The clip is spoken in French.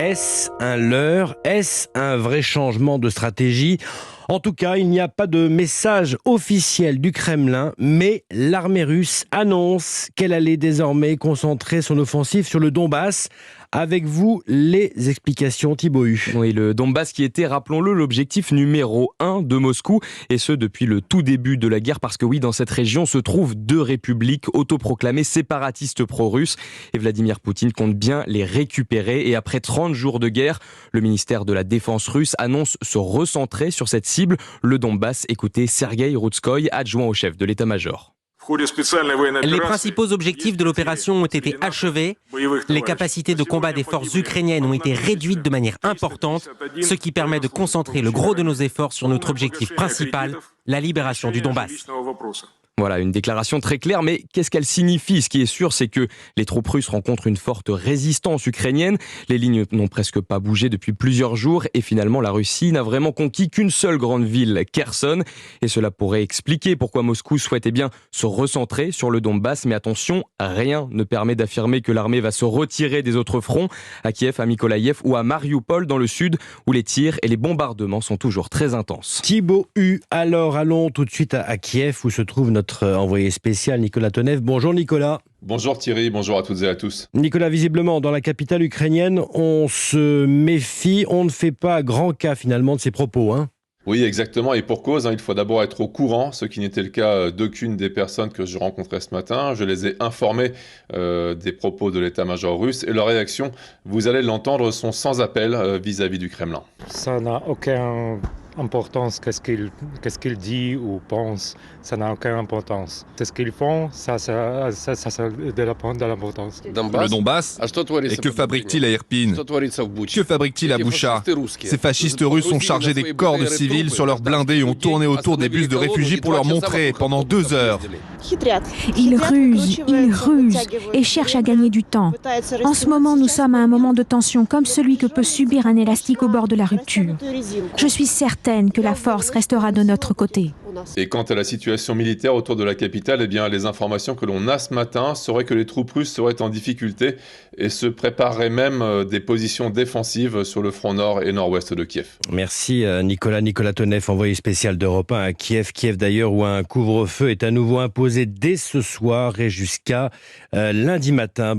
Est-ce un leurre? Est-ce un vrai changement de stratégie? En tout cas, il n'y a pas de message officiel du Kremlin, mais l'armée russe annonce qu'elle allait désormais concentrer son offensive sur le Donbass. Avec vous, les explications, Thibaut Hu. Oui, le Donbass qui était, rappelons-le, l'objectif numéro 1 de Moscou, et ce depuis le tout début de la guerre, parce que oui, dans cette région se trouvent deux républiques autoproclamées séparatistes pro-russes, et Vladimir Poutine compte bien les récupérer. Et après 30 jours de guerre, le ministère de la Défense russe annonce se recentrer sur cette cible, le Donbass. Écoutez Sergueï Routskoï, adjoint au chef de l'état-major. Les principaux objectifs de l'opération ont été achevés. Les capacités de combat des forces ukrainiennes ont été réduites de manière importante, ce qui permet de concentrer le gros de nos efforts sur notre objectif principal, la libération du Donbass. Voilà, une déclaration très claire, mais qu'est-ce qu'elle signifie? Ce qui est sûr, c'est que les troupes russes rencontrent une forte résistance ukrainienne. Les lignes n'ont presque pas bougé depuis plusieurs jours et finalement la Russie n'a vraiment conquis qu'une seule grande ville, Kherson. Et cela pourrait expliquer pourquoi Moscou souhaitait bien se recentrer sur le Donbass. Mais attention, rien ne permet d'affirmer que l'armée va se retirer des autres fronts, à Kiev, à Mykolaïev ou à Mariupol dans le sud, où les tirs et les bombardements sont toujours très intenses. Thibaut Hu, alors allons tout de suite à Kiev où se trouve notre envoyé spécial Nicolas Tonev. Bonjour Nicolas. Bonjour Thierry, bonjour à toutes et à tous. Nicolas, visiblement, dans la capitale ukrainienne, on se méfie, on ne fait pas grand cas finalement de ces propos, hein. Oui, exactement, et pour cause, il faut d'abord être au courant, ce qui n'était le cas d'aucune des personnes que je rencontrais ce matin. Je les ai informés des propos de l'état-major russe, et leurs réactions, vous allez l'entendre, sont sans appel vis-à-vis du Kremlin. Ça n'a aucune importance, qu'est-ce qu'il dit ou pense, ça n'a aucune importance. C'est ce qu'ils font, ça a de l'importance. Le Donbass. Et que fabrique-t-il à Irpin? Que fabrique-t-il à Boucha? Ces fascistes russes ont chargé des corps de civils sur leurs blindés et ont tourné autour des bus de réfugiés pour leur montrer pendant 2 heures. Ils rusent et cherchent à gagner du temps. En ce moment, nous sommes à un moment de tension comme celui que peut subir un élastique au bord de la rupture. Je suis certaine que la force restera de notre côté. Et quant à la situation militaire autour de la capitale, eh bien, les informations que l'on a ce matin seraient que les troupes russes seraient en difficulté et se prépareraient même des positions défensives sur le front nord et nord-ouest de Kiev. Merci Nicolas Tonev, envoyé spécial d'Europe 1 à Kiev. Kiev d'ailleurs où un couvre-feu est à nouveau imposé dès ce soir et jusqu'à lundi matin.